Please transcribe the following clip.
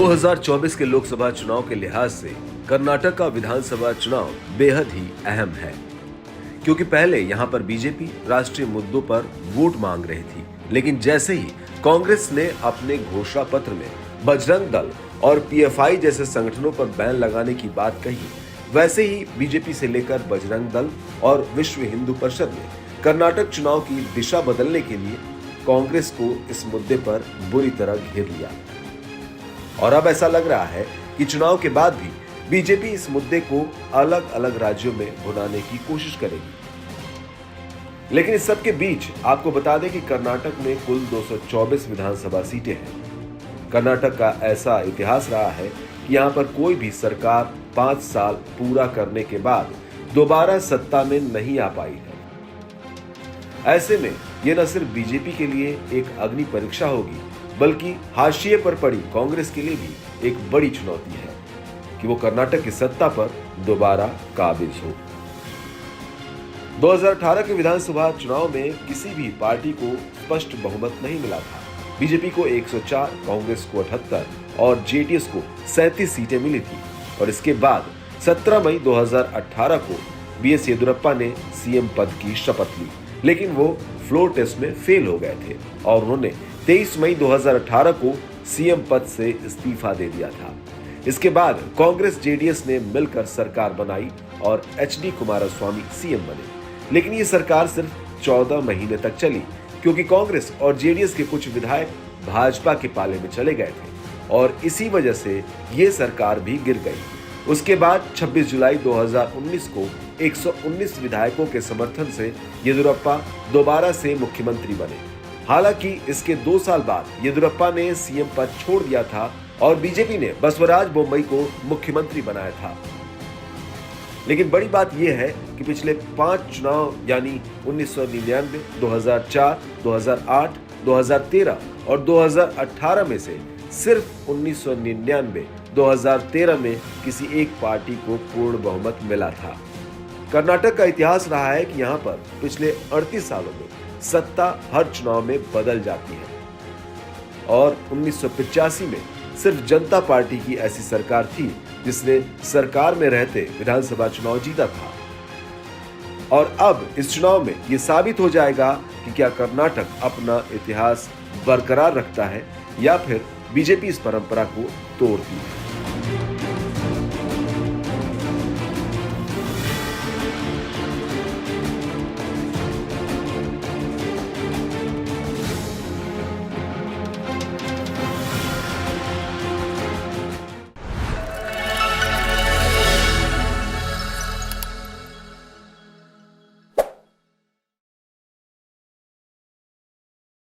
2024 के लोकसभा चुनाव के लिहाज से कर्नाटक का विधानसभा चुनाव बेहद ही अहम है, क्योंकि पहले यहां पर बीजेपी राष्ट्रीय मुद्दों पर वोट मांग रही थी, लेकिन जैसे ही कांग्रेस ने अपने घोषणा पत्र में बजरंग दल और पीएफआई जैसे संगठनों पर बैन लगाने की बात कही, वैसे ही बीजेपी से लेकर बजरंग दल और विश्व हिंदू परिषद ने कर्नाटक चुनाव की दिशा बदलने के लिए कांग्रेस को इस मुद्दे पर बुरी तरह घेर लिया। और अब ऐसा लग रहा है कि चुनाव के बाद भी बीजेपी इस मुद्दे को अलग अलग राज्यों में भुनाने की कोशिश करेगी। लेकिन इस सब के बीच आपको बता दें कि कर्नाटक में कुल 224 विधानसभा सीटें हैं। कर्नाटक का ऐसा इतिहास रहा है कि यहाँ पर कोई भी सरकार 5 साल पूरा करने के बाद दोबारा सत्ता में नहीं आ पाई है। ऐसे में यह न सिर्फ बीजेपी के लिए एक अग्नि परीक्षा होगी, बल्कि हाशिए पर पड़ी कांग्रेस के लिए भी एक बड़ी चुनौती है कि वो कर्नाटक की सत्ता पर दोबारा काबिज हो। 2018 के विधानसभा चुनाव में किसी भी पार्टी को स्पष्ट बहुमत नहीं मिला था। बीजेपी को 104, कांग्रेस को 78 और जेडीएस को 37 सीटें मिली थी। और इसके बाद 17 मई 2018 को बीएस येदियुरप्पा ने सीएम पद की शपथ ली, लेकिन वो फ्लोर टेस्ट में फेल हो गए थे और उन्होंने 23 मई 2018 को सीएम पद से इस्तीफा दे दिया था। इसके बाद कांग्रेस जेडीएस ने मिलकर सरकार बनाई और एचडी कुमारस्वामी सीएम बने, लेकिन ये सरकार सिर्फ 14 महीने तक चली, क्योंकि कांग्रेस और जेडीएस के कुछ विधायक भाजपा के पाले में चले गए थे और इसी वजह से ये सरकार भी गिर गई। उसके बाद 26 जुलाई 2019 को 119 विधायकों के समर्थन से येदियुरप्पा दोबारा से मुख्यमंत्री बने। हालांकि इसके 2 साल बाद येदियुरप्पा ने सीएम पद छोड़ दिया था और बीजेपी ने बसवराज बोम्मई को मुख्यमंत्री बनाया था। लेकिन बड़ी बात यह है कि पिछले 5 चुनाव यानी 1999, 2004, 2008, 2013 और 2018 में से सिर्फ 1999, 2013 में किसी एक पार्टी को पूर्ण बहुमत मिला था। कर्नाटक का इतिहास रहा है कि यहाँ पर पिछले 38 सालों में सत्ता हर चुनाव में बदल जाती है और 1985 में सिर्फ जनता पार्टी की ऐसी सरकार थी जिसने सरकार में रहते विधानसभा चुनाव जीता था। और अब इस चुनाव में यह साबित हो जाएगा कि क्या कर्नाटक अपना इतिहास बरकरार रखता है या फिर बीजेपी इस परंपरा को तोड़ती है।